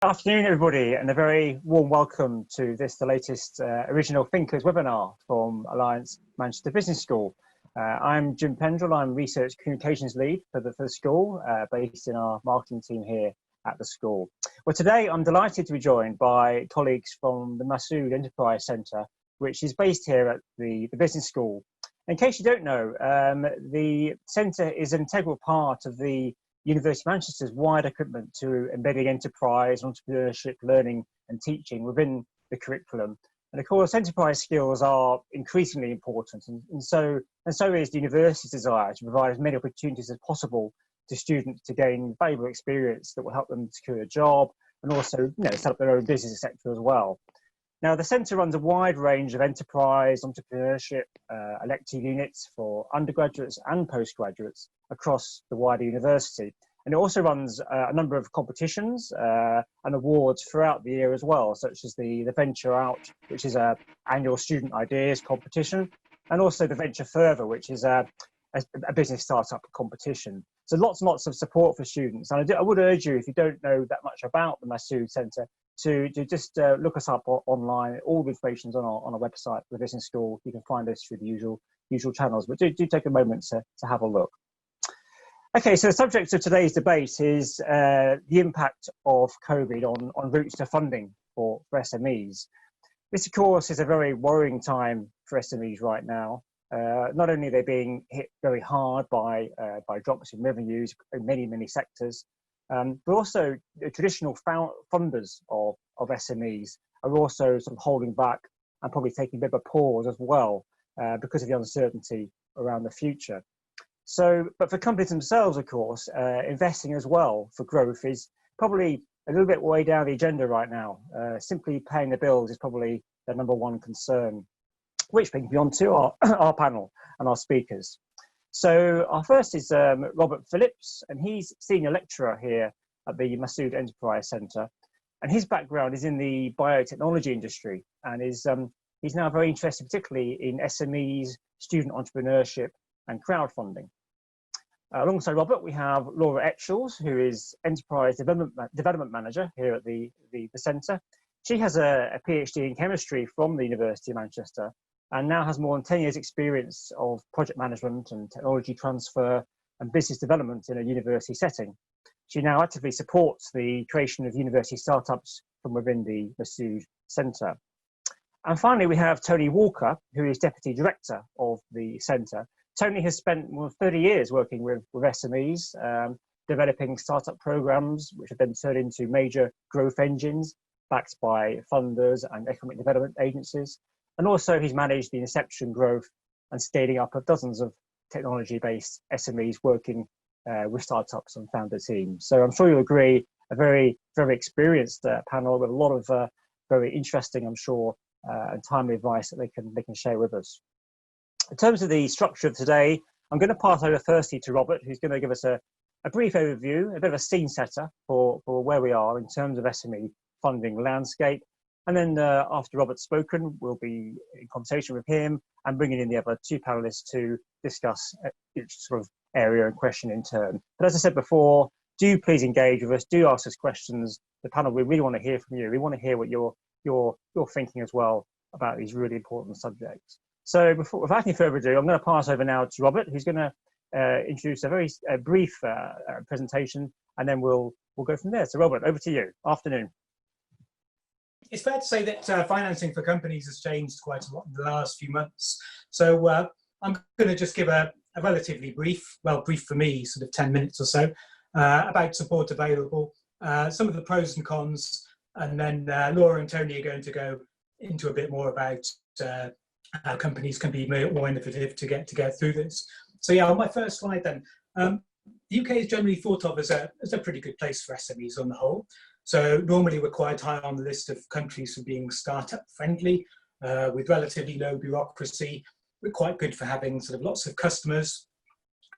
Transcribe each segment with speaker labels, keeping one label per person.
Speaker 1: Afternoon, everybody, and a very warm welcome to the latest Original Thinkers webinar from Alliance Manchester Business School. I'm Jim Pendrell. I'm Research Communications Lead for the school, based in our marketing team here at the school. Well, today I'm delighted to be joined by colleagues from the Masood Enterprise Centre, which is based here at the business school. In case you don't know, the centre is an integral part of the University of Manchester's wider commitment to embedding enterprise, entrepreneurship, learning and teaching within the curriculum. And of course, enterprise skills are increasingly important, and so is the university's desire to provide as many opportunities as possible to students to gain valuable experience that will help them secure a job and also set up their own business sector as well. Now, the centre runs a wide range of enterprise, entrepreneurship, elective units for undergraduates and postgraduates across the wider university. And it also runs a number of competitions and awards throughout the year as well, such as the Venture Out, which is an annual student ideas competition, and also the Venture Further, which is a business startup competition. So lots and lots of support for students. And I would urge you, if you don't know that much about the Masood Centre, to just look us up online. All the information is on our website, the business school. You can find us through the usual channels, but do take a moment to have a look. Okay, so the subject of today's debate is the impact of COVID on routes to funding for SMEs. This, of course, is a very worrying time for SMEs right now. Not only are they being hit very hard by drops in revenues in many sectors, but also the traditional funders of SMEs are also sort of holding back and probably taking a bit of a pause as well because of the uncertainty around the future. So, but for companies themselves, of course, investing as well for growth is probably a little bit way down the agenda right now. Simply paying the bills is probably their number one concern, which brings me on to our panel and our speakers. So our first is Robert Phillips, and he's senior lecturer here at the Masood Enterprise Centre. And his background is in the biotechnology industry, and he's now very interested particularly in SMEs, student entrepreneurship and crowdfunding. Alongside Robert, we have Laura Etchells, who is Enterprise Development Manager here at the Centre. She has a PhD in chemistry from the University of Manchester, and now has more than 10 years experience of project management and technology transfer and business development in a university setting. She now actively supports the creation of university startups from within the Masood Centre. And finally, we have Tony Walker, who is Deputy Director of the Centre. Tony has spent more than 30 years working with SMEs, developing startup programs, which have then turned into major growth engines backed by funders and economic development agencies. And also he's managed the inception, growth and scaling up of dozens of technology-based SMEs working with startups and founder teams. So I'm sure you'll agree, a very, very experienced panel with a lot of very interesting, I'm sure, and timely advice that they can share with us. In terms of the structure of today, I'm going to pass over firstly to Robert, who's going to give us a brief overview, a bit of a scene setter for where we are in terms of SME funding landscape. And then after Robert's spoken, we'll be in conversation with him and bringing in the other two panelists to discuss each sort of area and question in turn. But as I said before, do please engage with us, do ask us questions. The panel, we really want to hear from you. We want to hear what you're thinking as well about these really important subjects. So without any further ado, I'm going to pass over now to Robert, who's going to introduce a very brief presentation, and then we'll go from there. So Robert, over to you. Afternoon.
Speaker 2: It's fair to say that financing for companies has changed quite a lot in the last few months. So I'm going to just give a relatively brief for me, sort of 10 minutes or so, about support available, some of the pros and cons, and then Laura and Tony are going to go into a bit more about how companies can be more innovative to get through this. So yeah, on my first slide then, the UK is generally thought of as a pretty good place for SMEs on the whole. So normally we're quite high on the list of countries for being startup friendly, with relatively low bureaucracy. We're quite good for having sort of lots of customers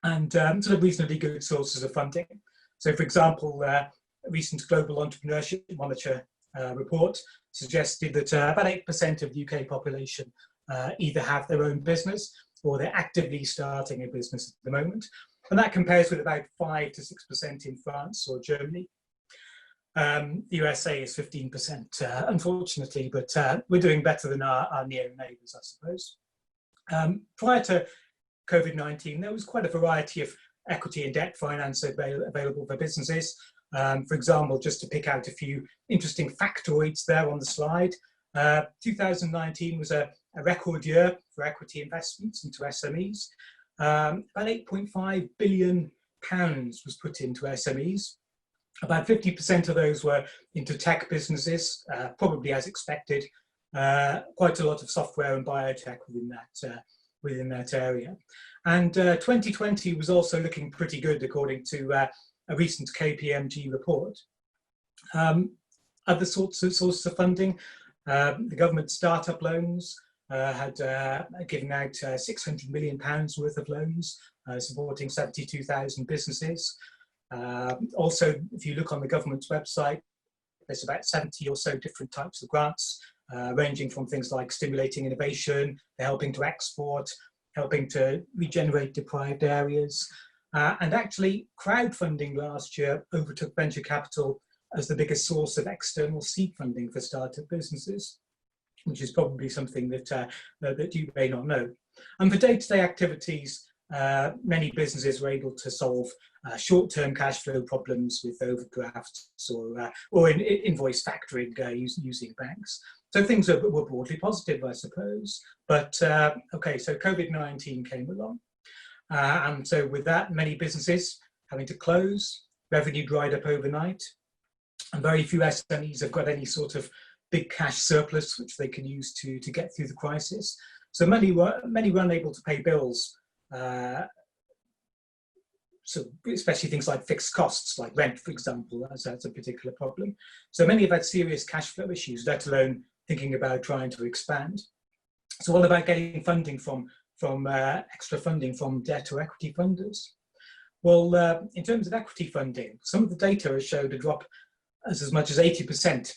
Speaker 2: and sort of reasonably good sources of funding. So for example, a recent Global Entrepreneurship Monitor report suggested that about 8% of the UK population either have their own business or they're actively starting a business at the moment. And that compares with about 5 to 6% in France or Germany. The USA is 15%, unfortunately, but we're doing better than our near neighbours, I suppose. Prior to COVID-19, there was quite a variety of equity and debt finance available for businesses. For example, just to pick out a few interesting factoids there on the slide, 2019 was a record year for equity investments into SMEs. About £8.5 billion was put into SMEs. About 50% of those were into tech businesses, probably as expected. Quite a lot of software and biotech within that area. And 2020 was also looking pretty good, according to a recent KPMG report. Other sources of funding, the government startup loans had given out £600 million worth of loans, supporting 72,000 businesses. Also, if you look on the government's website, there's about 70 or so different types of grants, ranging from things like stimulating innovation, helping to export, helping to regenerate deprived areas. And actually, crowdfunding last year overtook venture capital as the biggest source of external seed funding for startup businesses, which is probably something that, that you may not know. And for day-to-day activities, many businesses were able to solve short-term cash flow problems with overdrafts or invoice factoring using banks. So things were broadly positive, I suppose. But okay, so COVID-19 came along. And so with that, many businesses having to close, revenue dried up overnight, and very few SMEs have got any sort of big cash surplus which they can use to get through the crisis. So many were unable to pay bills. So especially things like fixed costs, like rent, for example, that's a particular problem. So many have had serious cash flow issues, let alone thinking about trying to expand. So what about getting funding from extra funding from debt or equity funders? Well, in terms of equity funding, some of the data has showed a drop as much as 80%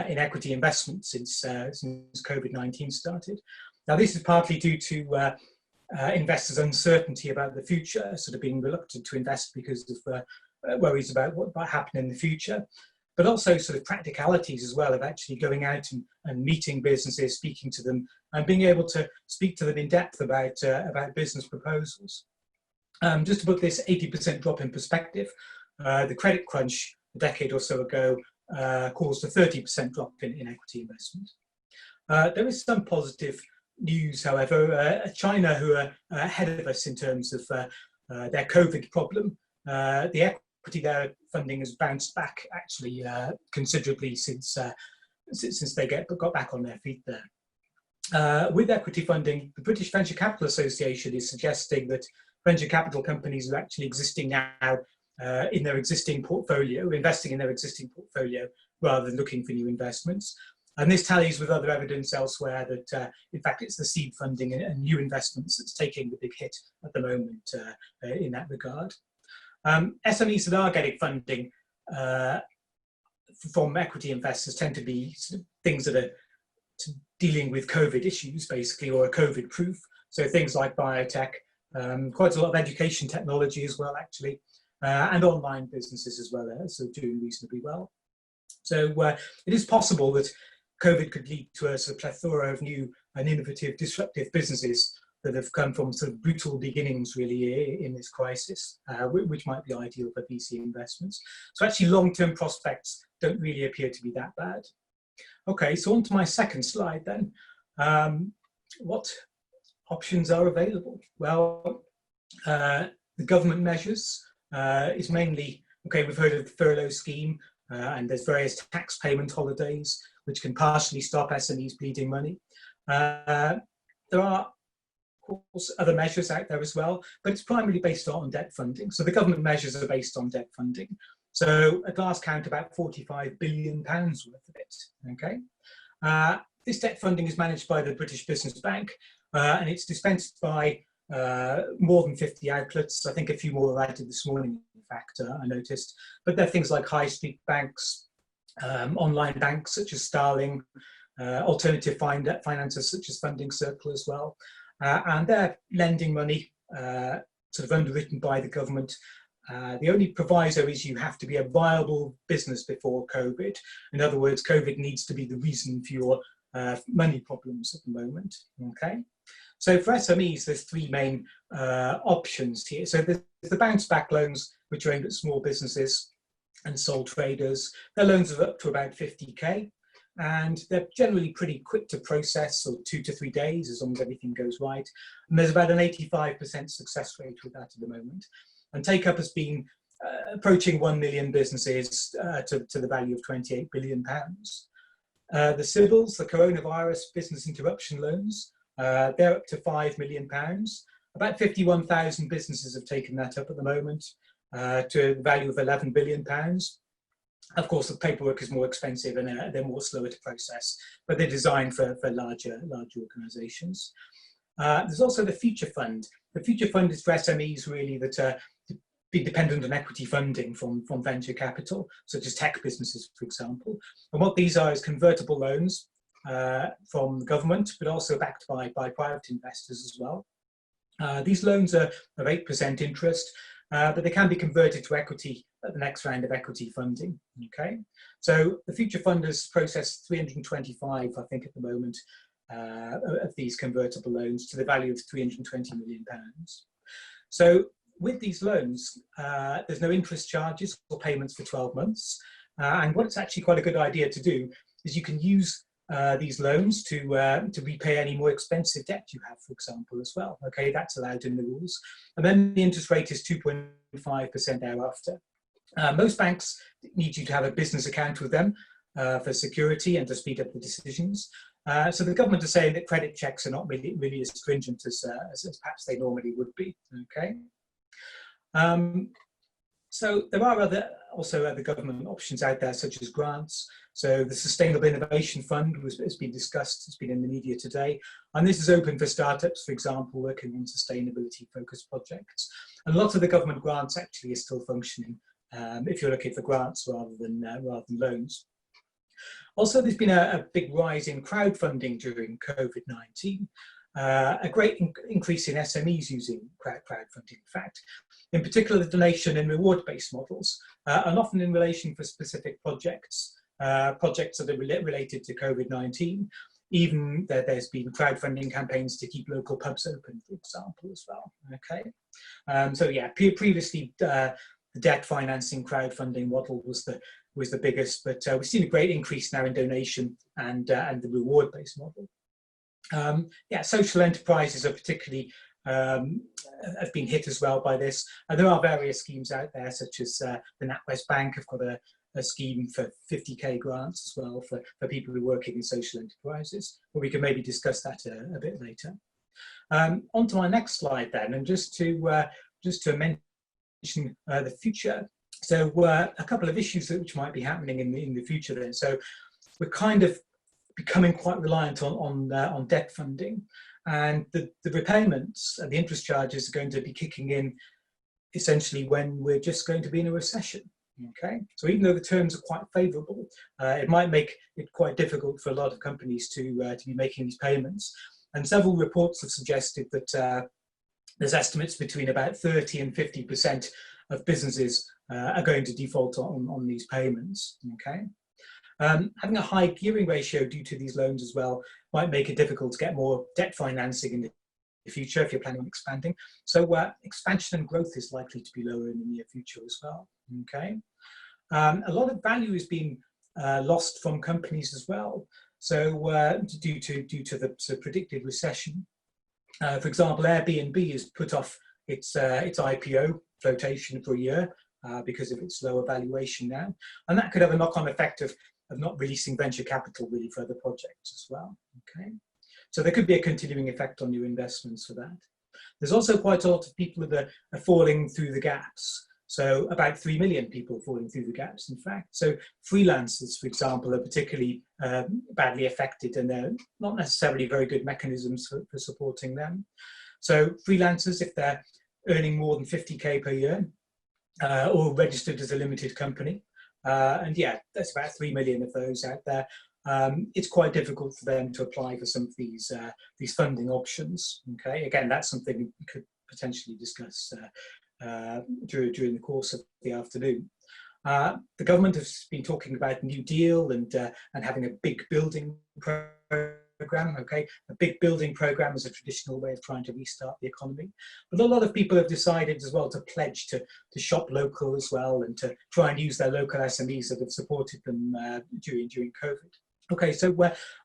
Speaker 2: in equity investment since COVID-19 started. Now, this is partly due to investors' uncertainty about the future, sort of being reluctant to invest because of worries about what might happen in the future, but also sort of practicalities as well of actually going out and meeting businesses, speaking to them, and being able to speak to them in depth about business proposals. Just to put this 80% drop in perspective, the credit crunch a decade or so ago caused a 30% drop in equity investment. There is some positive news, however. China, who are ahead of us in terms of their COVID problem, the equity there funding has bounced back actually considerably since they got back on their feet there. With equity funding, the British Venture Capital Association is suggesting that venture capital companies are actually existing now in their existing portfolio, investing in their existing portfolio rather than looking for new investments. And this tallies with other evidence elsewhere that, in fact, it's the seed funding and new investments that's taking the big hit at the moment in that regard. SMEs that are getting funding from equity investors tend to be sort of things that are dealing with COVID issues, basically, or a COVID proof. So things like biotech, quite a lot of education technology as well, actually, and online businesses as well, so doing reasonably well. So it is possible that COVID could lead to a sort of plethora of new and innovative, disruptive businesses that have come from sort of brutal beginnings, really, in this crisis, which might be ideal for VC investments. So actually, long-term prospects don't really appear to be that bad. Okay, so on to my second slide then. What options are available? Well, the government measures is mainly, okay, we've heard of the furlough scheme, and there's various tax payment holidays which can partially stop SMEs bleeding money. There are, of course, other measures out there as well, but it's primarily based on debt funding. So the government measures are based on debt funding. So at last count, about £45 billion worth of it, okay? This debt funding is managed by the British Business Bank, and it's dispensed by more than 50 outlets. I think a few more were added this morning, in fact, I noticed. But there are things like high street banks, online banks such as Starling, alternative finances such as Funding Circle as well. And they're lending money sort of underwritten by the government The only proviso is you have to be a viable business before COVID. In other words, COVID needs to be the reason for your money problems at the moment. Okay. So for SMEs, there's three main options here. So there's the bounce back loans, which are aimed at small businesses and sole traders. Their loans are up to about 50k, and they're generally pretty quick to process, so 2 to 3 days, as long as everything goes right. And there's about an 85% success rate with that at the moment. And take up has been approaching 1 million businesses to the value of £28 billion. The CBILS, the coronavirus business interruption loans, they're up to £5 million. About 51,000 businesses have taken that up at the moment to the value of £11 billion. Of course, the paperwork is more expensive and they're more slower to process, but they're designed for larger organisations. There's also the Future Fund. The Future Fund is for SMEs really that be dependent on equity funding from venture capital, such as tech businesses, for example. And what these are is convertible loans from the government, but also backed by private investors as well. These loans are of 8% interest, but they can be converted to equity at the next round of equity funding. Okay, so the Future Fund has processed 325, I think, at the moment, of these convertible loans to the value of £320 million. So with these loans, there's no interest charges or payments for 12 months. And what it's actually quite a good idea to do is you can use these loans to repay any more expensive debt you have, for example, as well. Okay, that's allowed in the rules. And then the interest rate is 2.5% thereafter. Most banks need you to have a business account with them for security and to speed up the decisions. So the government is saying that credit checks are not really as stringent as perhaps they normally would be. Okay. So there are also other government options out there, such as grants. So the Sustainable Innovation Fund has been discussed, it's been in the media today. And this is open for startups, for example, working on sustainability-focused projects. And lots of the government grants actually are still functioning if you're looking for grants rather than loans. Also, there's been a big rise in crowdfunding during COVID-19. A great increase in SMEs using crowdfunding, in fact. In particular, the donation and reward-based models, and often in relation for specific projects that are related to COVID-19. Even there's been crowdfunding campaigns to keep local pubs open, for example, as well. Okay, so yeah, previously the debt financing crowdfunding model was the biggest, but we've seen a great increase now in donation and the reward-based model. Yeah, social enterprises are particularly have been hit as well by this. And there are various schemes out there, such as the NatWest Bank have got a scheme for 50k grants as well for people who are working in social enterprises. But we can maybe discuss that a bit later. On to my next slide then, and just to mention the future. So a couple of issues which might be happening in the future then. So we're kind of becoming quite reliant on debt funding, and the repayments and the interest charges are going to be kicking in essentially when we're just going to be in a recession. Okay, so even though the terms are quite favourable, it might make it quite difficult for a lot of companies to be making these payments. And several reports have suggested that there's estimates between about 30 and 50% of businesses are going to default on these payments. Okay. Having a high gearing ratio due to these loans as well might make it difficult to get more debt financing in the future if you're planning on expanding. So expansion and growth is likely to be lower in the near future as well. Okay, a lot of value is being lost from companies as well. So due to the predicted recession, for example, Airbnb has put off its IPO flotation for a year because of its lower valuation now, and that could have a knock-on effect of not releasing venture capital really for other projects as well. Okay, so there could be a continuing effect on your investments for that. There's also quite a lot of people that are falling through the gaps. So about 3 million people falling through the gaps, in fact. So freelancers, for example, are particularly badly affected, and they're not necessarily very good mechanisms for supporting them. So freelancers, if they're earning more than 50k per year, or registered as a limited company, and yeah, that's about 3 million of those out there. It's quite difficult for them to apply for some of these funding options. Okay, again, that's something we could potentially discuss during the course of the afternoon. The government has been talking about New Deal and having a big building program. Okay, a big building program is a traditional way of trying to restart the economy. But a lot of people have decided as well to pledge to shop local as well, and to try and use their local SMEs that have supported them during COVID. Okay, so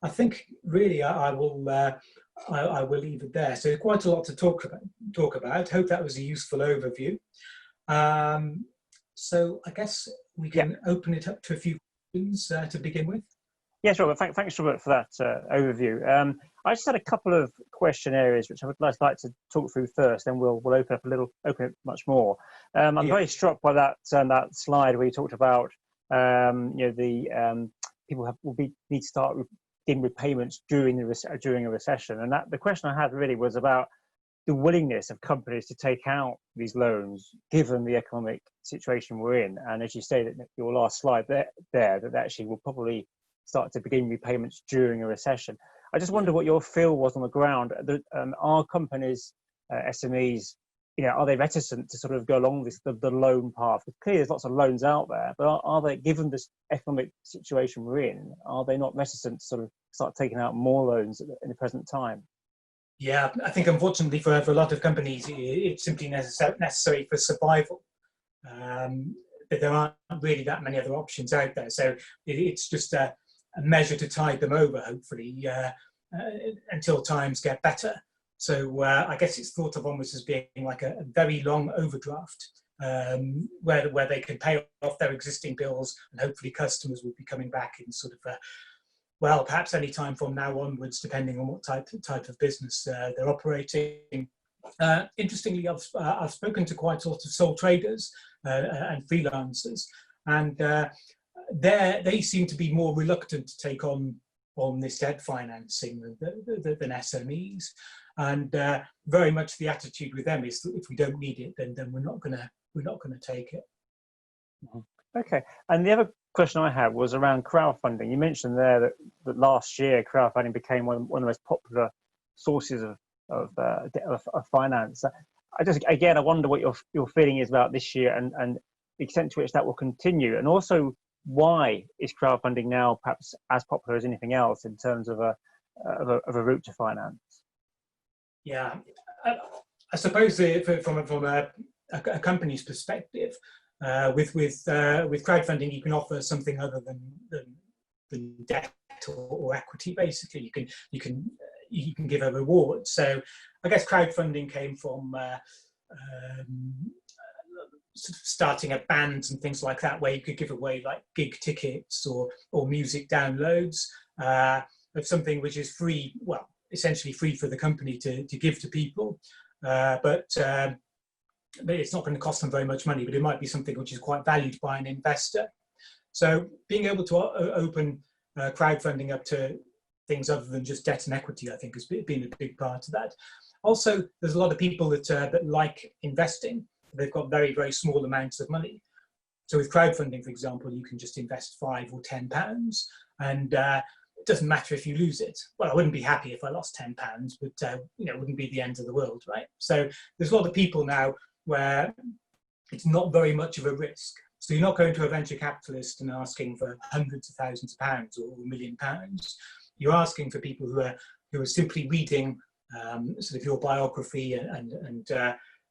Speaker 2: I think really I will leave it there. So quite a lot to talk about. Hope that was a useful overview. So I guess we can open it up to a few questions to begin with.
Speaker 1: Yes, Robert. Thanks, Robert, for that overview. I just had a couple of question areas which I would like to talk through first. Then we'll open up much more. I'm very struck by that slide where you talked about people need to start getting repayments during a recession, and that the question I had really was about the willingness of companies to take out these loans given the economic situation we're in. And as you say, that your last slide there that actually will probably start to begin repayments during a recession. I just wonder what your feel was on the ground. Are companies, SMEs, are they reticent to sort of go along the loan path? Clearly, there's lots of loans out there, but are they, given this economic situation we're in, are they not reticent to sort of start taking out more loans in the present time?
Speaker 2: Yeah, I think unfortunately for a lot of companies, it's simply necessary for survival. But there aren't really that many other options out there. So it's just a measure to tide them over, hopefully, until times get better. So I guess it's thought of almost as being like a very long overdraft, where they can pay off their existing bills, and hopefully customers will be coming back in sort of perhaps any time from now onwards, depending on what type of business they're operating. Interestingly, I've spoken to quite a lot of sole traders and freelancers, and they seem to be more reluctant to take on this debt financing than SMEs. And very much the attitude with them is that if we don't need it, then we're not gonna take it.
Speaker 1: Okay, and the other question I had was around crowdfunding. You mentioned there that last year crowdfunding became one of the most popular sources of finance. I wonder what your feeling is about this year and the extent to which that will continue, and also why is crowdfunding now perhaps as popular as anything else in terms of a route to finance?
Speaker 2: Yeah, I suppose from a company's perspective, with crowdfunding, you can offer something other than debt or equity. Basically, you can give a reward. So I guess crowdfunding came from sort of starting at bands and things like that, where you could give away like gig tickets or music downloads of something which is free. Well, essentially free for the company to give to people, but it's not going to cost them very much money, but it might be something which is quite valued by an investor. So being able to open crowdfunding up to things other than just debt and equity, I think, has been a big part of that. Also, there's a lot of people that like investing. They've got very, very small amounts of money. So with crowdfunding, for example, you can just invest £5 or £10, and it doesn't matter if you lose it. Well, I wouldn't be happy if I lost £10, but it wouldn't be the end of the world, right? So there's a lot of people now where it's not very much of a risk. So you're not going to a venture capitalist and asking for hundreds of thousands of pounds or £1 million. You're asking for people who are simply reading sort of your biography and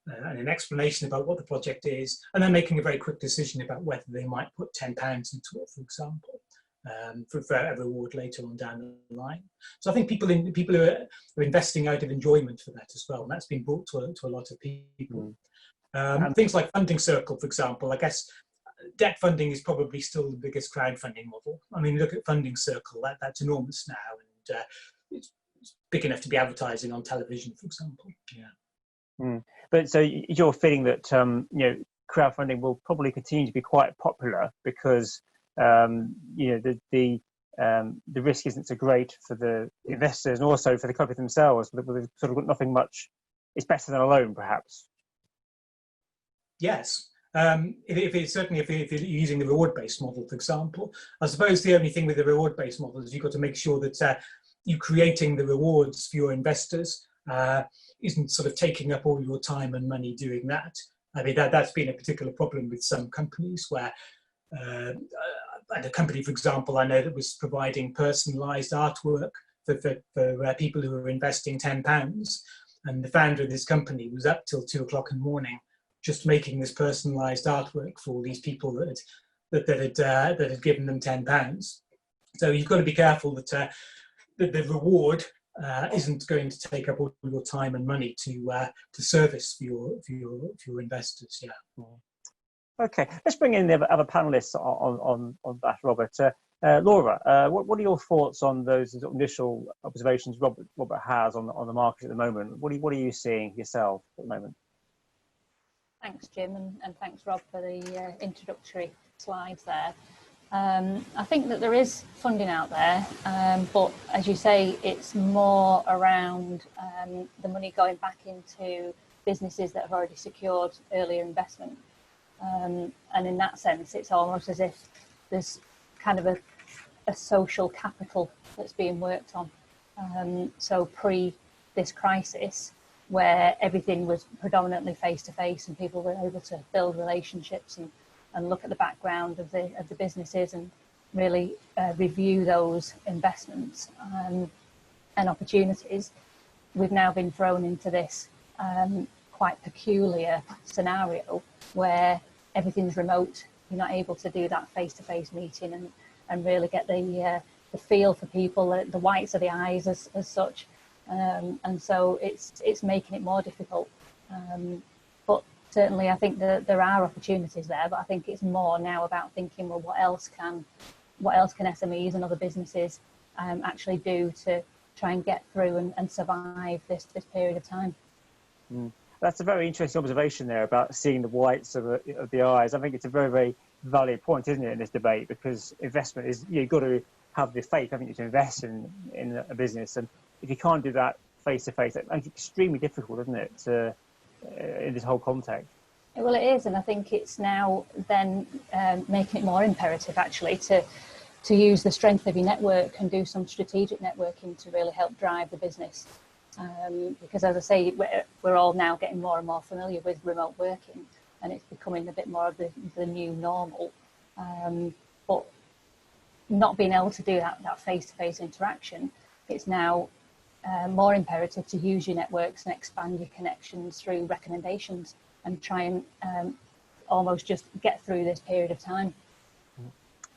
Speaker 2: an explanation about what the project is, and then making a very quick decision about whether they might put £10 into it, for example, for a reward later on down the line. So I think people who are investing out of enjoyment for that as well, and that's been brought to a lot of people. Things like Funding Circle, for example, I guess debt funding is probably still the biggest crowdfunding model. I mean, look at Funding Circle, that's enormous now, and it's big enough to be advertising on television, for example. Yeah.
Speaker 1: But so you're feeling that crowdfunding will probably continue to be quite popular because the risk isn't so great for the investors and also for the company themselves. They've sort of got nothing much. It's better than a loan, perhaps.
Speaker 2: Yes. If you're using the reward-based model, for example, I suppose the only thing with the reward-based model is you've got to make sure that you creating the rewards for your investors isn't sort of taking up all your time and money doing that. I mean, that's been a particular problem with some companies where, and a company, for example, I know that was providing personalised artwork for people who were investing £10, and the founder of this company was up till 2 o'clock in the morning just making this personalised artwork for these people that had given them £10. So you've got to be careful that the reward isn't going to take up all your time and money to service for your investors. Yeah.
Speaker 1: Okay, let's bring in the other panelists on that, Robert. Laura, what are your thoughts on those initial observations Robert has on the market at the moment? What are you seeing yourself at the moment?
Speaker 3: Thanks, Jim, and thanks, Rob, for the introductory slides there. I think that there is funding out there, but as you say, it's more around the money going back into businesses that have already secured earlier investment. And in that sense, it's almost as if there's kind of a social capital that's being worked on. So pre this crisis, where everything was predominantly face-to-face and people were able to build relationships and look at the background of the businesses and really review those investments and opportunities, we've now been thrown into this quite peculiar scenario where everything's remote. You're not able to do that face-to-face meeting and really get the feel for people, the whites of the eyes as such. And so it's making it more difficult. But certainly I think that there are opportunities there, but I think it's more now about thinking, well, what else can SMEs and other businesses actually do to try and get through and survive this period of time.
Speaker 1: That's a very interesting observation there about seeing the whites of the eyes. I think it's a very, very valid point, isn't it, in this debate, because investment is, you've got to have the faith, haven't you, to invest in a business. And if you can't do that face-to-face, it's extremely difficult, isn't it, in this whole context?
Speaker 3: Well, it is, and I think it's now then making it more imperative, actually, to use the strength of your network and do some strategic networking to really help drive the business. Because, as I say, we're all now getting more and more familiar with remote working, and it's becoming a bit more of the new normal. But not being able to do that face-to-face interaction, it's now more imperative to use your networks and expand your connections through recommendations and try and almost just get through this period of time.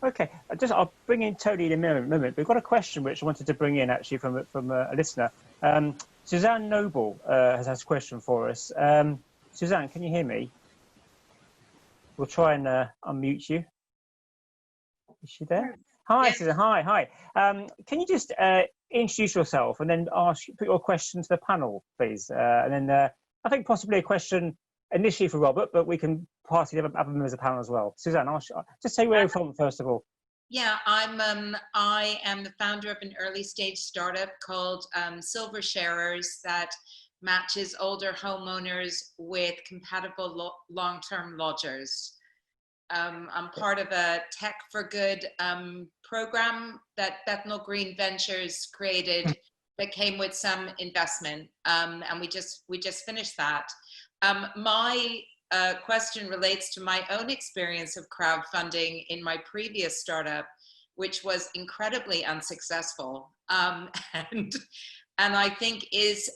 Speaker 1: Okay, I'll bring in Tony in a moment. We've got a question which I wanted to bring in actually from a listener. Suzanne Noble has asked a question for us. Suzanne, can you hear me? We'll try and unmute you. Is she there? Hi, yes. Suzanne. Hi. Can you just introduce yourself and then put your question to the panel, please? And then I think possibly a question initially for Robert, but we can pass it to other members of the panel as well. Suzanne, just say where you're from first of all.
Speaker 4: Yeah, I am the founder of an early stage startup called Silver Sharers that matches older homeowners with compatible long-term lodgers. I'm part of a Tech for Good program that Bethnal Green Ventures created that came with some investment, and we just finished that. My question relates to my own experience of crowdfunding in my previous startup, which was incredibly unsuccessful, and I think is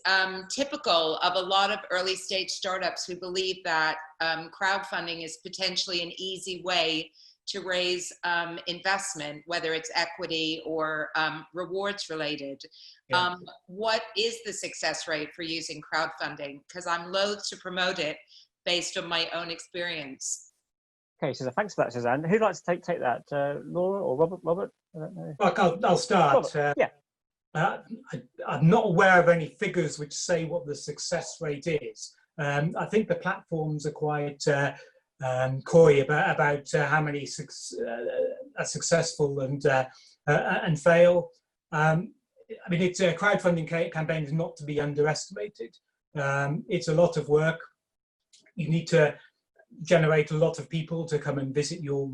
Speaker 4: typical of a lot of early stage startups who believe that crowdfunding is potentially an easy way to raise investment, whether it's equity or rewards related. Yeah. What is the success rate for using crowdfunding? Because I'm loath to promote it based on my own experience.
Speaker 1: Okay, so thanks for that, Suzanne. Who'd like to take that? Laura or Robert? I don't know.
Speaker 2: I'll start.
Speaker 1: Yeah.
Speaker 2: I'm not aware of any figures which say what the success rate is. I think the platforms are quite coy about how many are successful and fail. I mean, it's a crowdfunding campaign is not to be underestimated. It's a lot of work. You need to generate a lot of people to come and visit your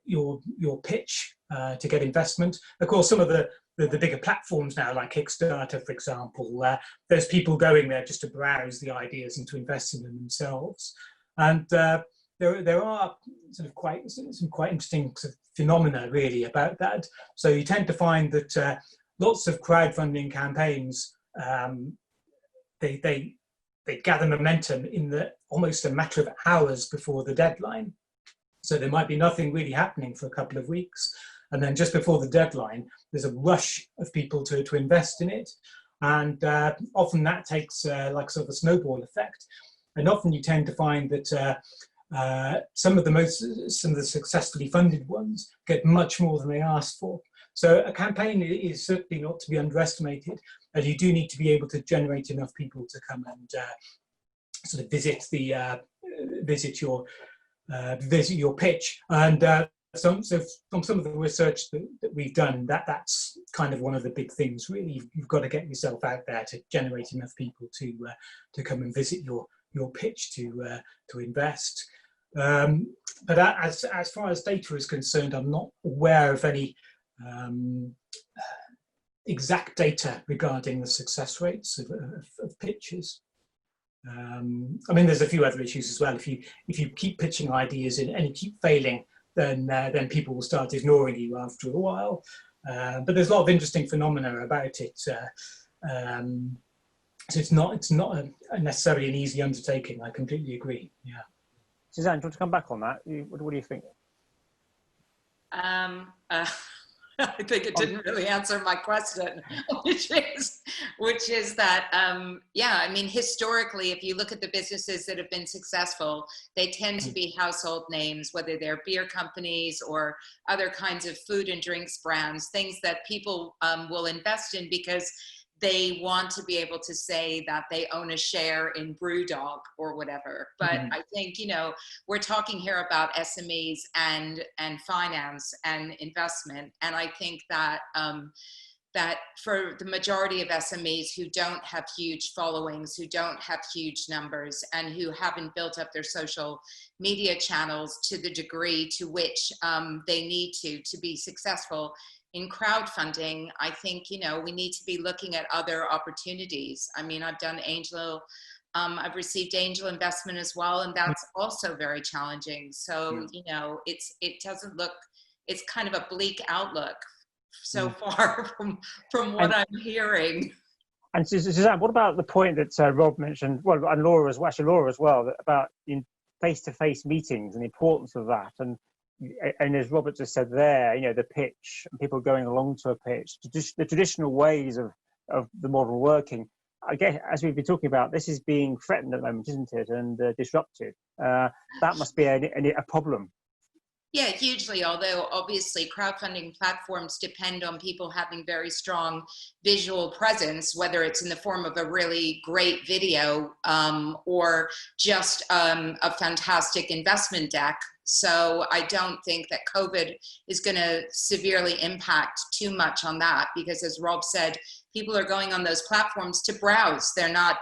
Speaker 2: your pitch to get investment. Of course, some of the bigger platforms now, like Kickstarter, for example, there's people going there just to browse the ideas and to invest in them themselves. And there are some quite interesting sort of phenomena really about that. So you tend to find that lots of crowdfunding campaigns, they gather momentum in almost a matter of hours before the deadline. So there might be nothing really happening for a couple of weeks. And then just before the deadline, there's a rush of people to invest in it. And often that takes like sort of a snowball effect. And often you tend to find that some of the successfully funded ones get much more than they asked for. So a campaign is certainly not to be underestimated, and you do need to be able to generate enough people to come and sort of visit your pitch. And so from some of the research that we've done, that's kind of one of the big things. Really, you've got to get yourself out there to generate enough people to come and visit your pitch to invest. But as far as data is concerned, I'm not aware of any exact data regarding the success rates of pitches. I mean, there's a few other issues as well. If you keep pitching ideas and you keep failing, then people will start ignoring you after a while. But there's a lot of interesting phenomena about it. So it's not necessarily an easy undertaking. I completely agree. Yeah.
Speaker 1: Suzanne, do you want to come back on that? What do you think?
Speaker 4: I think it didn't really answer my question, which is that, yeah, I mean, historically, if you look at the businesses that have been successful, they tend to be household names, whether they're beer companies or other kinds of food and drinks brands, things that people will invest in because they want to be able to say that they own a share in Brewdog or whatever. But I think, we're talking here about SMEs and finance and investment. And I think that that for the majority of SMEs who don't have huge followings, who don't have huge numbers, and who haven't built up their social media channels to the degree to which they need to be successful in crowdfunding, I think, we need to be looking at other opportunities. I mean, I've done I've received angel investment as well, and that's also very challenging. So, it doesn't look, it's kind of a bleak outlook so far from what I'm hearing.
Speaker 1: And Suzanne, what about the point that Rob mentioned, well, and Laura as well, about in face-to-face meetings and the importance of that? And as Robert just said there, the pitch, and people going along to a pitch, the traditional ways of the model working, I guess, as we've been talking about, this is being threatened at the moment, isn't it, and disrupted. That must be a problem.
Speaker 4: Yeah, hugely, although obviously crowdfunding platforms depend on people having very strong visual presence, whether it's in the form of a really great video or just a fantastic investment deck. So I don't think that COVID is going to severely impact too much on that, because as Rob said, people are going on those platforms to browse. They're not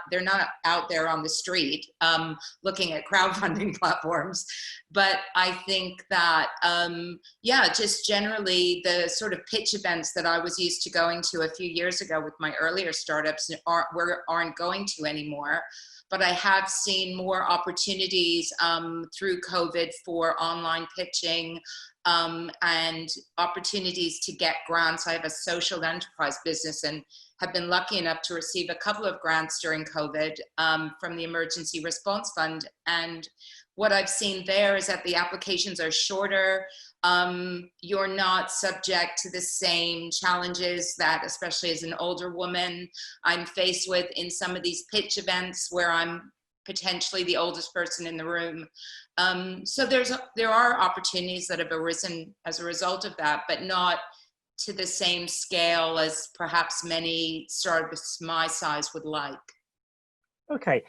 Speaker 4: out there on the street looking at crowdfunding platforms. But I think that, just generally the sort of pitch events that I was used to going to a few years ago with my earlier startups aren't going to anymore. But I have seen more opportunities through COVID for online pitching and opportunities to get grants. I have a social enterprise business and have been lucky enough to receive a couple of grants during COVID from the Emergency Response Fund. And what I've seen there is that the applications are shorter. You're not subject to the same challenges that, especially as an older woman, I'm faced with in some of these pitch events where I'm potentially the oldest person in the room. So there are opportunities that have arisen as a result of that, but not to the same scale as perhaps many startups my size would like.
Speaker 1: Okay.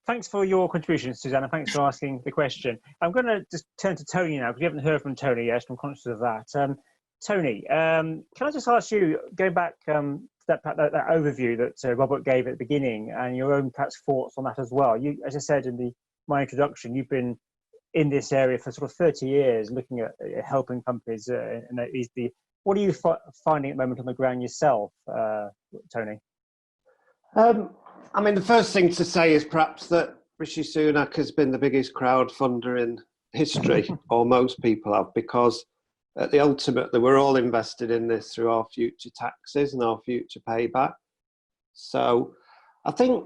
Speaker 1: Thanks for your contribution, Susanna. Thanks for asking the question. I'm going to just turn to Tony now, because we haven't heard from Tony yet. I'm conscious of that. Tony, can I just ask you, going back to that overview that Robert gave at the beginning, and your own perhaps thoughts on that as well. You, as I said in my introduction, you've been in this area for sort of 30 years, looking at helping companies. And what are you finding at the moment on the ground yourself, Tony?
Speaker 5: I mean, the first thing to say is perhaps that Rishi Sunak has been the biggest crowdfunder in history, or most people have, because at the ultimately we're all invested in this through our future taxes and our future payback. So I think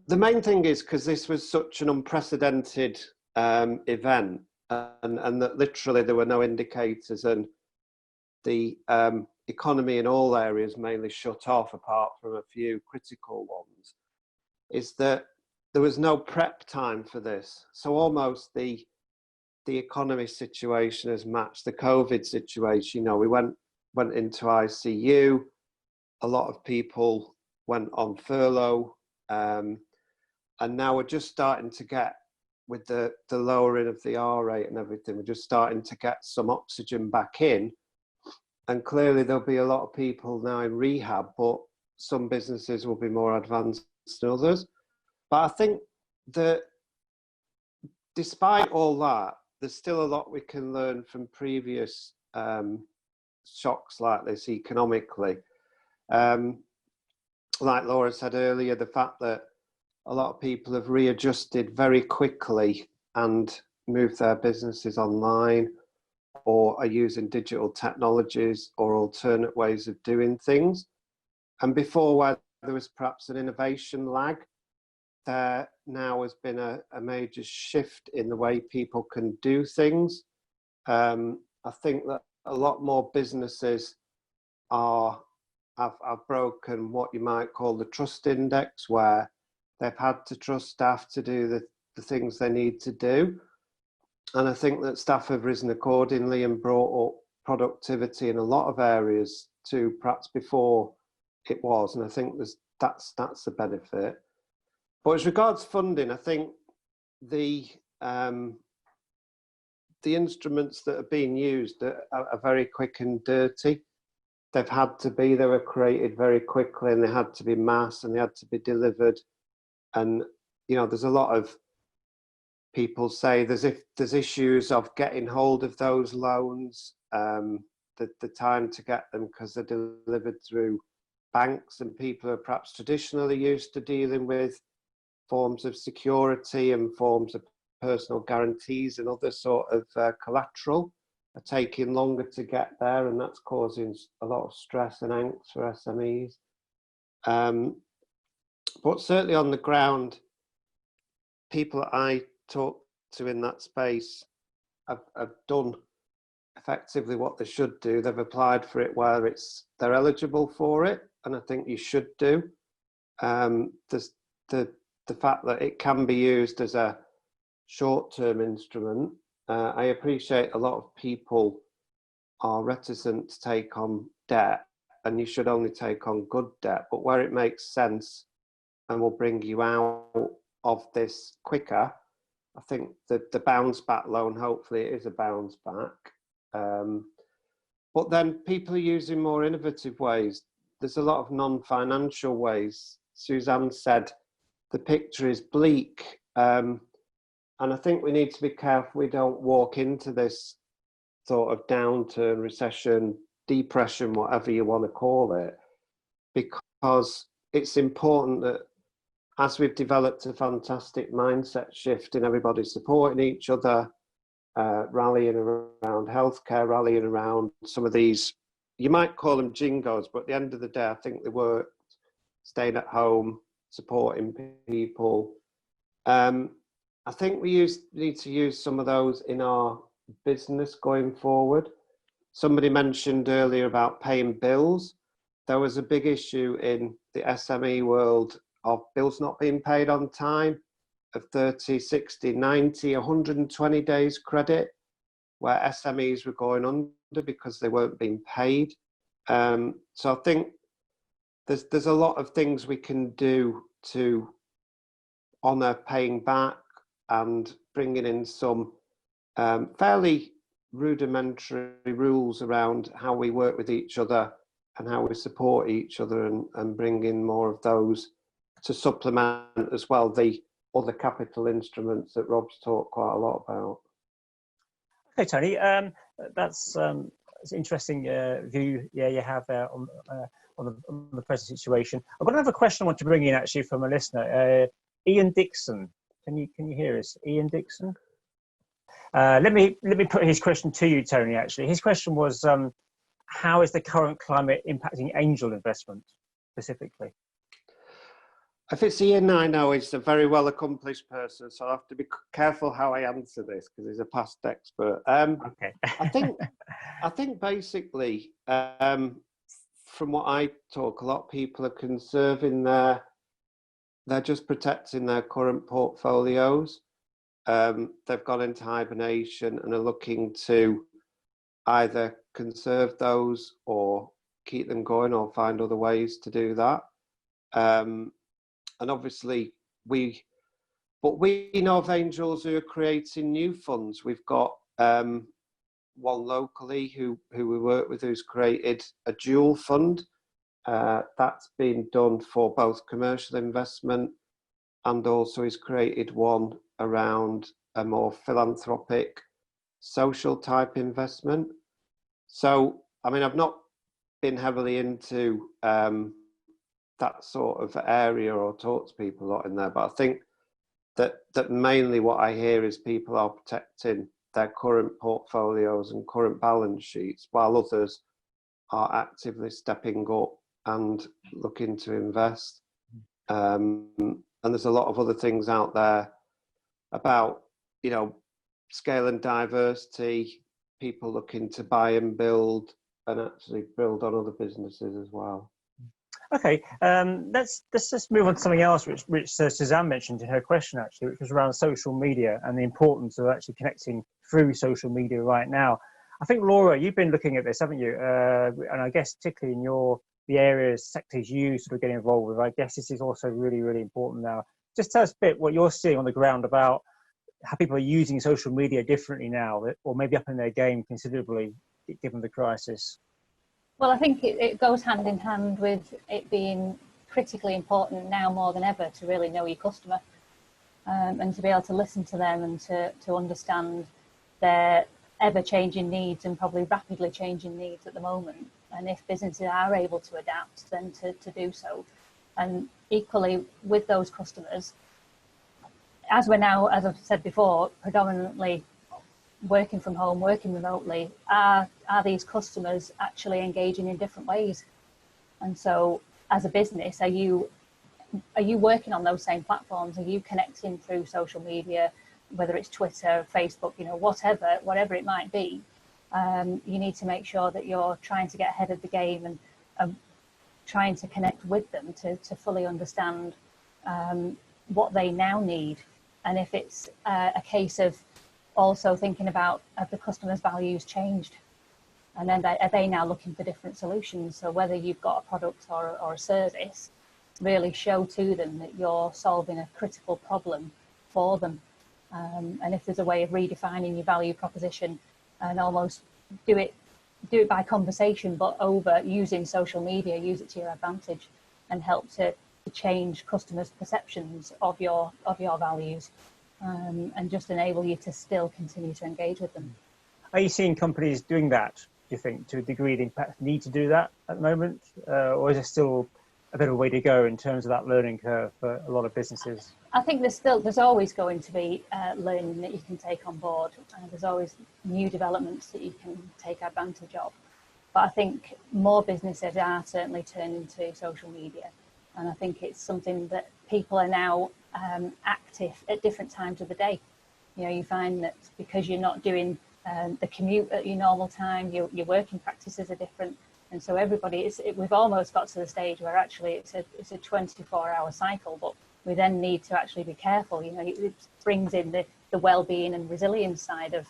Speaker 5: the main thing is because this was such an unprecedented event, and that literally there were no indicators, and the economy in all areas mainly shut off apart from a few critical ones, is that there was no prep time for this. So almost the economy situation has matched the COVID situation. You know, we went into ICU, a lot of people went on furlough, and now we're just starting to get, with the lowering of the R rate and everything, we're just starting to get some oxygen back in. And clearly there'll be a lot of people now in rehab, but some businesses will be more advanced than others. But I think that despite all that, there's still a lot we can learn from previous shocks like this economically. Like Laura said earlier, the fact that a lot of people have readjusted very quickly and moved their businesses online, or are using digital technologies or alternate ways of doing things. And before, where there was perhaps an innovation lag, there now has been a major shift in the way people can do things. I think that a lot more businesses have broken what you might call the trust index, where they've had to trust staff to do the things they need to do. And I think that staff have risen accordingly and brought up productivity in a lot of areas to perhaps before it was. And I think that's the benefit. But as regards funding, I think the instruments that are being used are very quick and dirty. They've had to be, they were created very quickly, and they had to be mass, and they had to be delivered. And, you know, there's a lot of people say there's issues of getting hold of those loans, the time to get them, because they're delivered through banks, and people are perhaps traditionally used to dealing with forms of security and forms of personal guarantees and other sort of collateral are taking longer to get there, and that's causing a lot of stress and angst for SMEs. But certainly on the ground, people that I talk to in that space have done effectively what they should do. They've applied for it where they're eligible for it, and I think you should do. There's the fact that it can be used as a short-term instrument. I appreciate a lot of people are reticent to take on debt, and you should only take on good debt, but where it makes sense and will bring you out of this quicker, I think that the bounce back loan, hopefully it is a bounce back. But then people are using more innovative ways. There's a lot of non-financial ways. Suzanne said the picture is bleak. And I think we need to be careful we don't walk into this sort of downturn, recession, depression, whatever you want to call it, because it's important that as we've developed a fantastic mindset shift in everybody supporting each other, rallying around healthcare, rallying around some of these, you might call them jingos, but at the end of the day, I think they were staying at home, supporting people. I think we need to use some of those in our business going forward. Somebody mentioned earlier about paying bills. There was a big issue in the SME world of bills not being paid on time, of 30, 60, 90, 120 days credit, where SMEs were going under because they weren't being paid. So I think there's a lot of things we can do to honour paying back and bringing in some fairly rudimentary rules around how we work with each other and how we support each other, and bring in more of those to supplement as well the other capital instruments that Rob's talked quite a lot about.
Speaker 1: Okay, Tony, that's an interesting view you have there on the present situation. I've got another question I want to bring in actually from a listener, Ian Dixon. Can you hear us, Ian Dixon? Let me put his question to you, Tony. Actually, his question was, how is the current climate impacting angel investment specifically?
Speaker 5: If it's Ian, I know he's a very well accomplished person, so I have to be careful how I answer this because he's a past expert.
Speaker 1: Okay.
Speaker 5: I think basically, from what I talk, a lot of people are conserving they're just protecting their current portfolios. They've gone into hibernation and are looking to either conserve those or keep them going or find other ways to do that. And obviously we know of angels who are creating new funds. We've got one locally who we work with who's created a dual fund. That's been done for both commercial investment, and also he's created one around a more philanthropic social type investment. So, I mean, I've not been heavily into that sort of area or talk to people a lot in there, but I think that mainly what I hear is people are protecting their current portfolios and current balance sheets, while others are actively stepping up and looking to invest. And there's a lot of other things out there about, you know, scale and diversity, people looking to buy and build and actually build on other businesses as well.
Speaker 1: Okay, let's just move on to something else which Suzanne mentioned in her question actually, which was around social media and the importance of actually connecting through social media right now. I think, Laura, you've been looking at this, haven't you? And I guess particularly in the areas, sectors you sort of get involved with, I guess this is also really, really important now. Just tell us a bit what you're seeing on the ground about how people are using social media differently now, or maybe upping their game considerably given the crisis.
Speaker 3: Well, I think it goes hand in hand with it being critically important now more than ever to really know your customer, and to be able to listen to them and to understand their ever-changing needs and probably rapidly changing needs at the moment. And if businesses are able to adapt, then to do so. And equally with those customers, as we're now, as I've said before, predominantly working from home, working remotely, are these customers actually engaging in different ways? And so as a business, are you working on those same platforms? Are you connecting through social media, whether it's Twitter, Facebook, you know, whatever it might be? You need to make sure that you're trying to get ahead of the game and trying to connect with them to fully understand what they now need. And if it's a case of also thinking about, have the customer's values changed? And then are they now looking for different solutions? So whether you've got a product or a service, really show to them that you're solving a critical problem for them. And if there's a way of redefining your value proposition and almost do it by conversation, but over using social media, use it to your advantage and help to change customers' perceptions of your values. And just enable you to still continue to engage with them.
Speaker 1: Are you seeing companies doing that, do you think, to a degree they perhaps need to do that at the moment? Or is there still a bit of a way to go in terms of that learning curve for a lot of businesses?
Speaker 3: I think there's always going to be learning that you can take on board. There's always new developments that you can take advantage of. But I think more businesses are certainly turning to social media. And I think it's something that people are now active at different times of the day. You know, you find that because you're not doing the commute at your normal time, your working practices are different, and so we've almost got to the stage where actually it's a 24-hour cycle, but we then need to actually be careful. You know, it brings in the well-being and resilience side of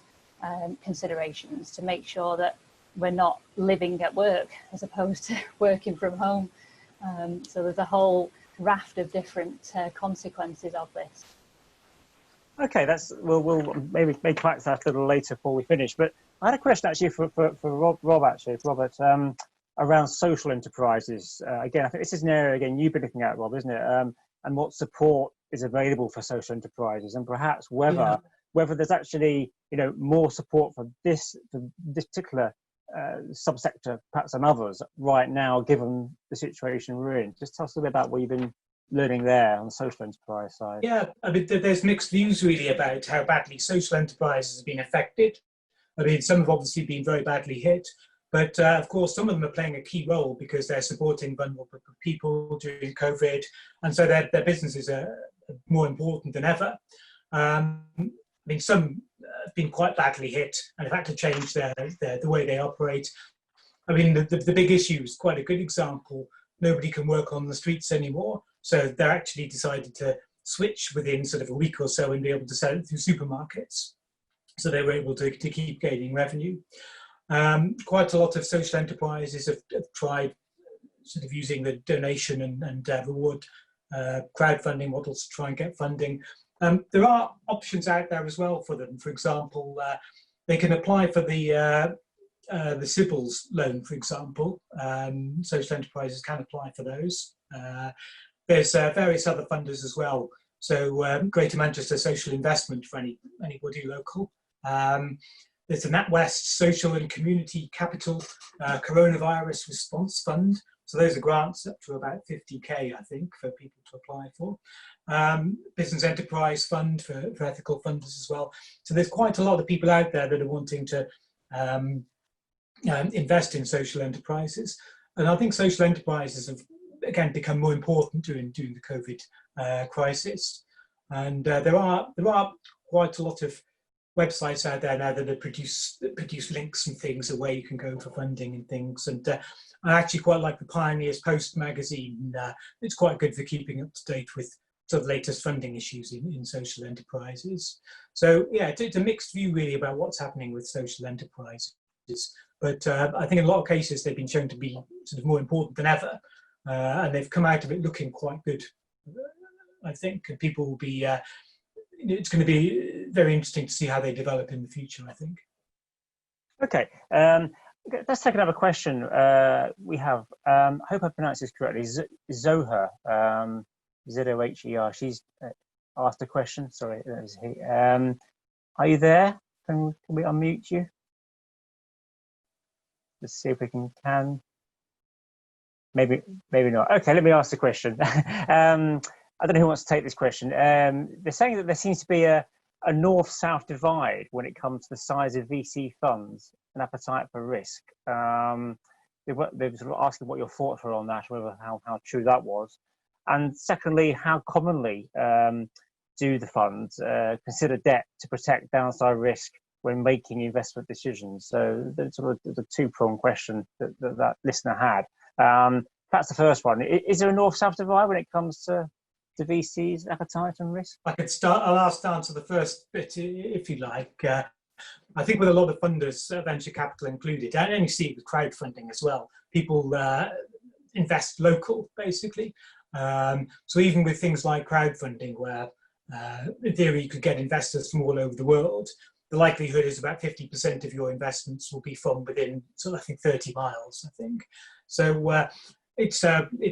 Speaker 3: considerations to make sure that we're not living at work as opposed to working from home. So there's a whole raft of different consequences of this.
Speaker 1: Okay, we'll maybe make back to that a little later before we finish. But I had a question actually for Robert, around social enterprises. Again, I think this is an area again you've been looking at, Rob, isn't it? And what support is available for social enterprises, and perhaps whether there's actually more support for this particular subsector perhaps than others right now, given the situation we're in. Just tell us a little bit about what you've been learning there on the social enterprise side.
Speaker 2: Yeah, I mean, there's mixed views really about how badly social enterprises have been affected. I mean, some have obviously been very badly hit, but of course, some of them are playing a key role because they're supporting vulnerable people during COVID, and so their businesses are more important than ever. I mean, some have been quite badly hit and have had to change the way they operate. I mean, the big issue is quite a good example. Nobody can work on the streets anymore, so they're actually decided to switch within sort of a week or so and be able to sell it through supermarkets. So they were able to keep gaining revenue. Quite a lot of social enterprises have tried sort of using the donation and reward crowdfunding models to try and get funding. There are options out there as well for them. For example, they can apply for the Sybil's loan, for example. Social enterprises can apply for those. There's various other funders as well. So Greater Manchester Social Investment for anybody local. There's the NatWest Social and Community Capital Coronavirus Response Fund. So those are grants up to about 50k, I think, for people to apply for. Business Enterprise Fund for ethical funders as well. So there's quite a lot of people out there that are wanting to invest in social enterprises. And I think social enterprises have, again, become more important during the COVID crisis. And there are quite a lot of websites out there now that produce links and things of where you can go for funding and things. And I actually quite like the Pioneers Post magazine. It's quite good for keeping up to date with sort of latest funding issues in social enterprises. So yeah, it's a mixed view really about what's happening with social enterprises. But I think in a lot of cases they've been shown to be sort of more important than ever, and they've come out of it looking quite good. I think people will be. It's going to be very interesting to see how they develop in the future, I think. Okay,
Speaker 1: let's take another question. We have, I hope I pronounce this correctly, Zoher, Z-O-H-E-R. She's asked a question. Sorry, that is he. Are you there? Can we unmute you? Let's see if we can. Maybe not. Okay, let me ask the question. I don't know who wants to take this question. They're saying that there seems to be a north-south divide when it comes to the size of VC funds and appetite for risk. They've sort of asking what your thoughts were on that, whether how true that was. And secondly, how commonly do the funds consider debt to protect downside risk when making investment decisions? So that's sort of the two-pronged question that listener had. That's the first one. Is there a north-south divide when it comes to VC's appetite and risk?
Speaker 2: I could start. I'll answer the first bit if you like. I think with a lot of funders, venture capital included, and you see it with crowdfunding as well, people invest local, basically. So even with things like crowdfunding, where in theory you could get investors from all over the world, the likelihood is about 50% of your investments will be from within, sort of, I think, 30 miles, I think. So it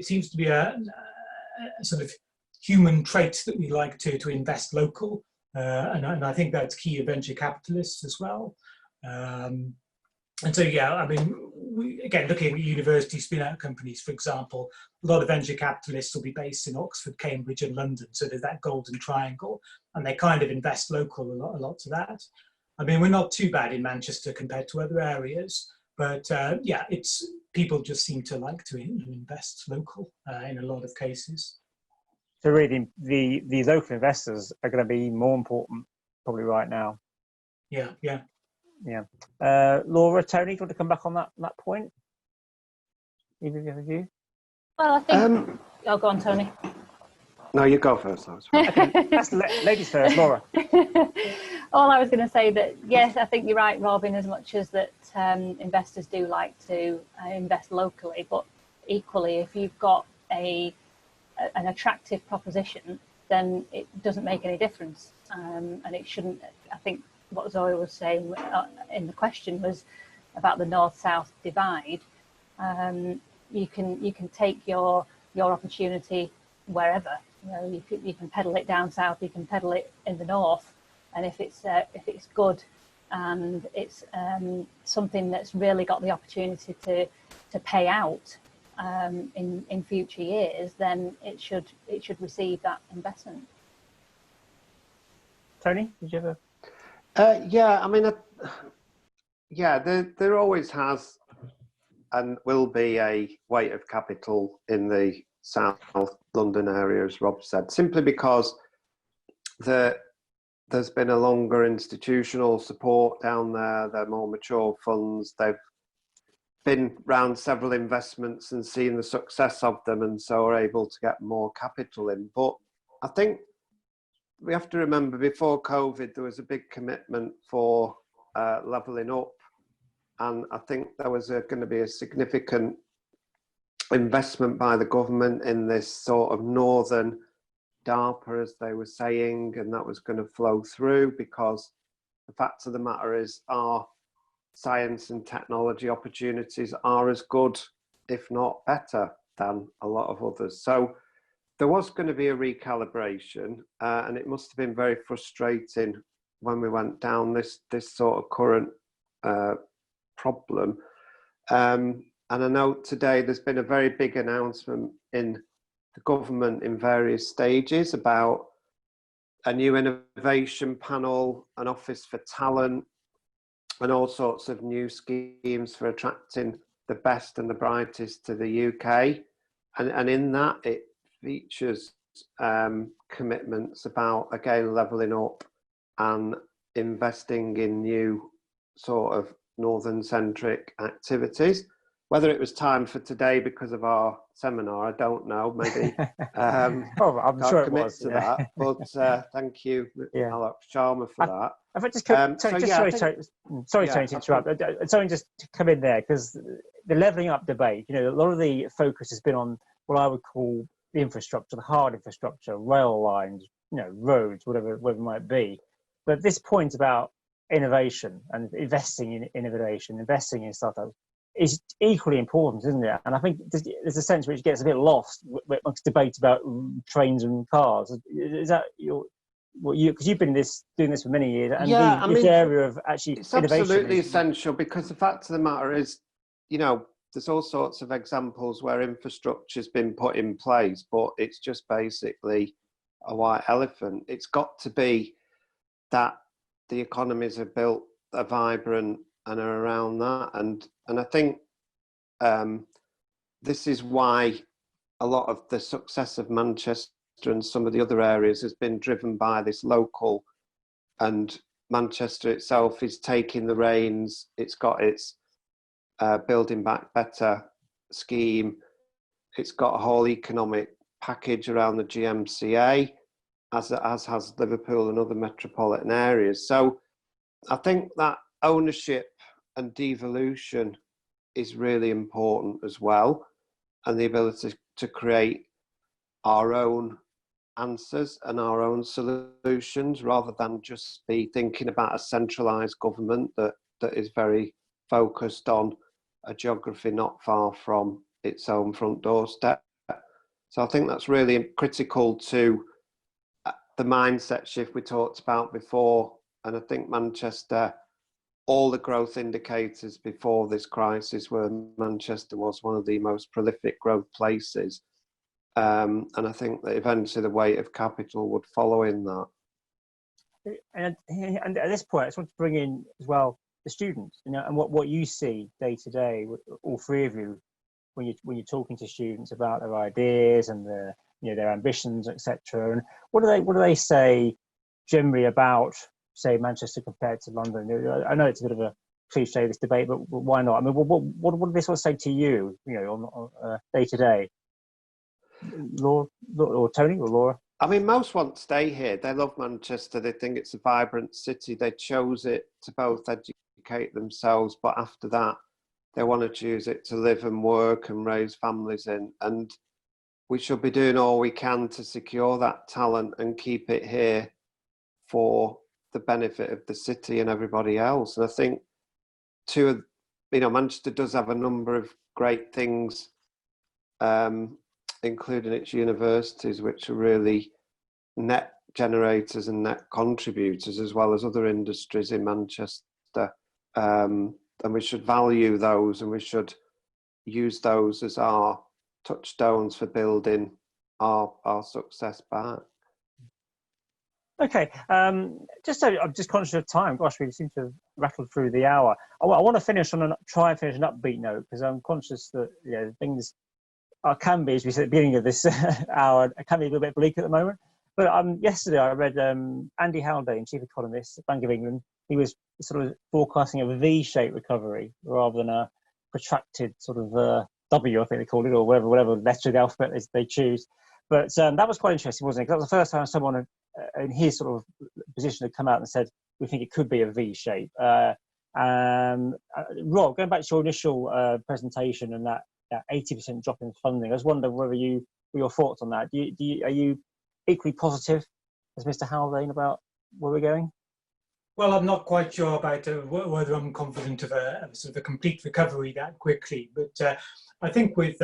Speaker 2: seems to be a sort of human trait that we like to invest local. And I think that's key to venture capitalists as well. And so, yeah, I mean, again, looking at university spin-out companies, for example, a lot of venture capitalists will be based in Oxford, Cambridge and London. So there's that golden triangle, and they kind of invest local a lot to that. I mean, we're not too bad in Manchester compared to other areas, but yeah, people just seem to like to invest local in a lot of cases.
Speaker 1: So really, the local investors are going to be more important probably right now.
Speaker 2: Yeah.
Speaker 1: Laura, Tony, do you want to come back on that point? Either of you have a view?
Speaker 3: Well, I think I'll go on, Tony.
Speaker 5: No, you go first.
Speaker 1: Okay, that's ladies first, Laura.
Speaker 3: All I was going to say that, yes, I think you're right, Robin, as much as that investors do like to invest locally, but equally, if you've got an attractive proposition, then it doesn't make any difference. And it shouldn't. I think what Zoe was saying in the question was about the north-south divide. You can take your opportunity wherever. you can pedal it down south, you can pedal it in the north, and if it's good and it's something that's really got the opportunity to pay out in future years, then it should receive that investment.
Speaker 1: Tony, did you ever?
Speaker 5: Yeah, I mean, there always has and will be a weight of capital in the South London area, as Rob said, simply because there's been a longer institutional support down there. They're more mature funds. They've been around several investments and seen the success of them, and so are able to get more capital in. But I think we have to remember, before COVID, there was a big commitment for levelling up. And I think there was going to be a significant investment by the government in this sort of northern DARPA, as they were saying, and that was going to flow through, because the fact of the matter is our science and technology opportunities are as good, if not better, than a lot of others. So there was going to be a recalibration, and it must have been very frustrating when we went down this sort of current problem. And I know today there's been a very big announcement in the government in various stages about a new innovation panel, an office for talent, and all sorts of new schemes for attracting the best and the brightest to the UK. And in that, it features commitments about, again, levelling up and investing in new sort of northern-centric activities. Whether it was time for today because of our seminar, I don't know. Maybe
Speaker 1: oh, I'm
Speaker 5: can't
Speaker 1: sure
Speaker 5: commit
Speaker 1: it was,
Speaker 5: to that. But thank you, Alex Chalmer, for that.
Speaker 1: If I just sorry to interrupt. Sorry, just to come in there, because the levelling up debate, a lot of the focus has been on what I would call the infrastructure, the hard infrastructure, rail lines, roads, whatever it might be. But this point about innovation and investing in innovation, investing in startups, is equally important, isn't it? And I think there's a sense which gets a bit lost amongst debate about trains and cars. Is that because you've been doing this for many years, and this area of actually
Speaker 5: it's
Speaker 1: innovation
Speaker 5: absolutely essential, because the fact of the matter is, there's all sorts of examples where infrastructure's been put in place, but it's just basically a white elephant. It's got to be that the economies are built, are vibrant, and are around that. And I think this is why a lot of the success of Manchester and some of the other areas has been driven by this local, and Manchester itself is taking the reins. It's got its Building Back Better scheme. It's got a whole economic package around the GMCA, as has Liverpool and other metropolitan areas. So I think that ownership and devolution is really important as well, and the ability to create our own answers and our own solutions, rather than just be thinking about a centralised government that is very focused on a geography not far from its own front doorstep. So I think that's really critical to the mindset shift we talked about before. And I think Manchester, all the growth indicators before this crisis were Manchester was one of the most prolific growth places. And I think that eventually the weight of capital would follow in that.
Speaker 1: And at this point, I just want to bring in as well the students, and what you see day to day, all three of you, when you're talking to students about their ideas and their ambitions, etc. And what do they say generally about, say, Manchester compared to London? I know it's a bit of a cliche, this debate, but why not? I mean, what do they sort of say to you, on day to day? Laura, or Tony, or Laura?
Speaker 5: I mean, most want to stay here. They love Manchester. They think it's a vibrant city. They chose it to both educate themselves, but after that, they want to choose it to live and work and raise families in. And we should be doing all we can to secure that talent and keep it here for the benefit of the city and everybody else. And I think Manchester does have a number of great things including its universities, which are really net generators and net contributors, as well as other industries in Manchester. And we should value those, and we should use those as our touchstones for building our success back.
Speaker 1: Okay, I'm just conscious of time. Gosh, we seem to have rattled through the hour. I want to finish on try and finish an upbeat note, because I'm conscious that things can be, as we said at the beginning of this hour, can be a little bit bleak at the moment. But yesterday I read Andy Haldane, chief economist at Bank of England. He was sort of forecasting a V-shaped recovery rather than a protracted sort of W, I think they call it, or whatever letter of the alphabet they choose. But that was quite interesting, wasn't it? Because that was the first time someone in his sort of position had come out and said, we think it could be a V shape. Rob, going back to your initial presentation and that 80% drop in funding, I was wondering whether your thoughts on that. Are you equally positive as Mr. Haldane about where we're going?
Speaker 2: Well, I'm not quite sure about whether I'm confident of a sort of a complete recovery that quickly, but I think with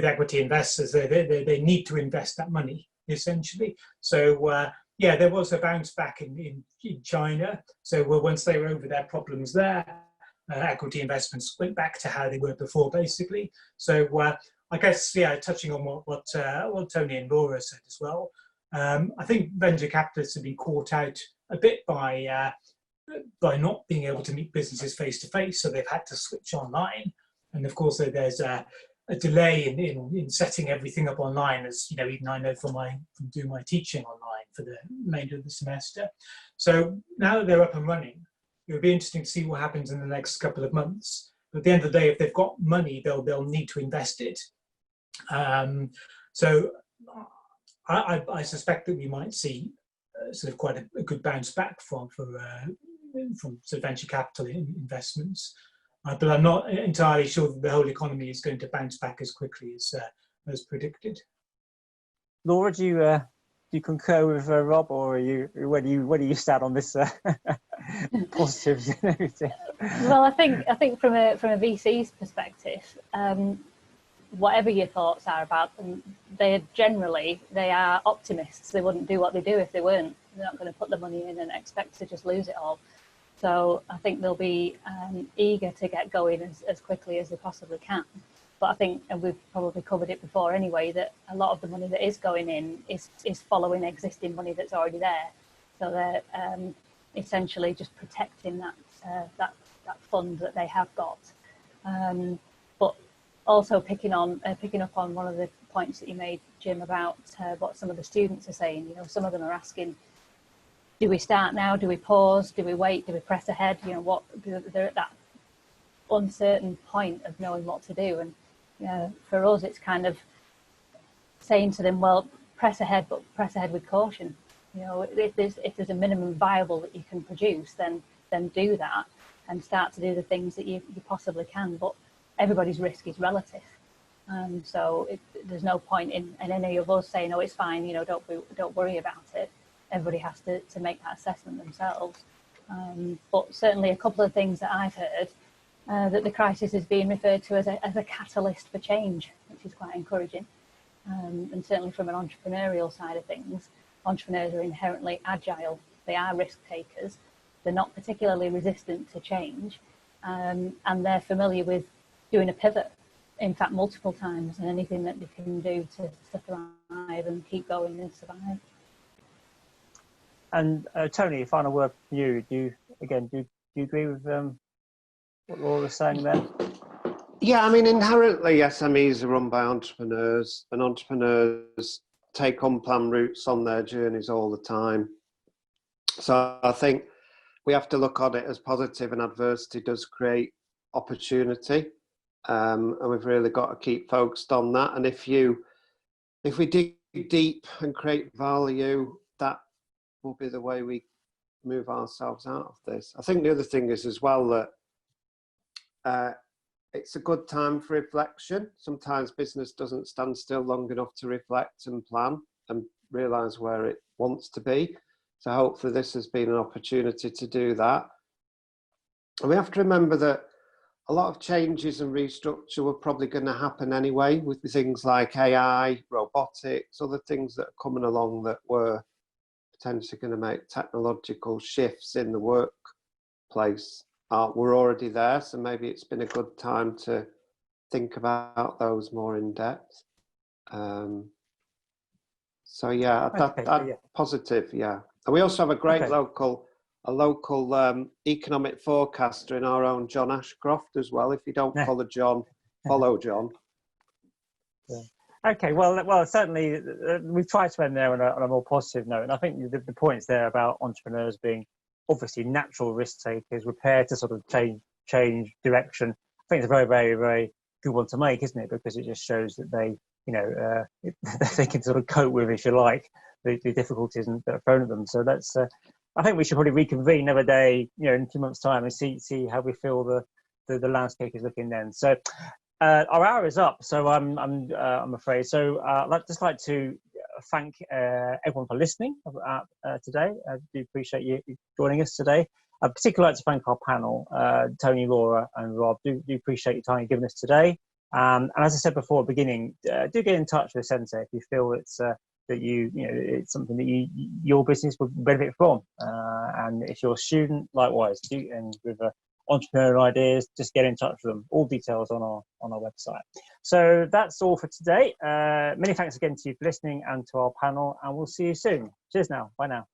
Speaker 2: equity investors, they need to invest that money, essentially. So yeah, there was a bounce back in China. So once they were over their problems there, equity investments went back to how they were before, basically. So I guess, yeah, touching on what Tony and Laura said as well, I think venture capitalists have been caught out a bit by not being able to meet businesses face to face, so they've had to switch online. And of course, there's a delay in setting everything up online, as you know, even I know from doing my teaching online for the remainder of the semester. So now that they're up and running, it'll be interesting to see what happens in the next couple of months. But at the end of the day, if they've got money, they'll need to invest it. So I suspect that we might see sort of quite a good bounce back from sort of venture capital investments. But I'm not entirely sure that the whole economy is going to bounce back as quickly as predicted.
Speaker 1: Laura, do you concur with Rob, or where do you stand on this positives and everything?
Speaker 3: Well, I think from a VC's perspective, whatever your thoughts are about them, they are optimists. They wouldn't do what they do if they weren't. They're not going to put the money in and expect to just lose it all. So I think they'll be eager to get going as quickly as they possibly can. But I think, and we've probably covered it before anyway, that a lot of the money that is going in is following existing money that's already there. So they're essentially just protecting that fund that they have got. But also picking up on one of the points that you made, Jim, about what some of the students are saying. You know, some of them are asking, do we start now? Do we pause? Do we wait? Do we press ahead? You know, they're at that uncertain point of knowing what to do. And for us, it's kind of saying to them, well, press ahead, but press ahead with caution. You know, if there's a minimum viable that you can produce, then do that and start to do the things that you possibly can. But everybody's risk is relative. So there's no point in any of us saying, oh, it's fine, you know, don't worry about it. Everybody has to make that assessment themselves. But certainly a couple of things that I've heard, that the crisis is being referred to as a catalyst for change, which is quite encouraging. And certainly from an entrepreneurial side of things, entrepreneurs are inherently agile. They are risk takers. They're not particularly resistant to change. And they're familiar with doing a pivot, in fact, multiple times, and anything that they can do to thrive and keep going and survive.
Speaker 1: And Tony, final word from you. Do you agree with what Laura's saying there?
Speaker 5: Yeah, I mean, inherently SMEs are run by entrepreneurs, and entrepreneurs take unplanned routes on their journeys all the time. So I think we have to look at it as positive, and adversity does create opportunity. And we've really got to keep focused on that. And if we dig deep and create value, that will be the way we move ourselves out of this. I think the other thing is as well that it's a good time for reflection. Sometimes business doesn't stand still long enough to reflect and plan and realise where it wants to be. So hopefully this has been an opportunity to do that. And we have to remember that a lot of changes and restructure were probably going to happen anyway, with things like AI, robotics, other things that are coming along that were potentially going to make technological shifts in the workplace. We're already there, so maybe it's been a good time to think about those more in depth. So yeah, positive, yeah. And we also have a great local economic forecaster in our own John Ashcroft as well. If you don't follow John, follow John.
Speaker 1: Yeah. Okay, well, certainly we've tried to end there on a more positive note, and I think the points there about entrepreneurs being obviously natural risk takers, prepared to sort of change direction. I think it's a very, very, very good one to make, isn't it? Because it just shows that they, they can sort of cope with, if you like, the difficulties that are thrown at them. So that's. I think we should probably reconvene another day, in 2 months' time, and see how we feel the landscape is looking then. So our hour is up, so I'm afraid. So I'd just like to thank everyone for listening today. I do appreciate you joining us today. I'd particularly like to thank our panel, Tony, Laura, and Rob. Do appreciate your time you've given us today. And as I said before at the beginning, do get in touch with the centre if you feel it's that it's something that your business would benefit from. And if you're a student, likewise, and with entrepreneurial ideas, just get in touch with them. All details on our website. So that's all for today. Many thanks again to you for listening and to our panel, and we'll see you soon. Cheers now. Bye now.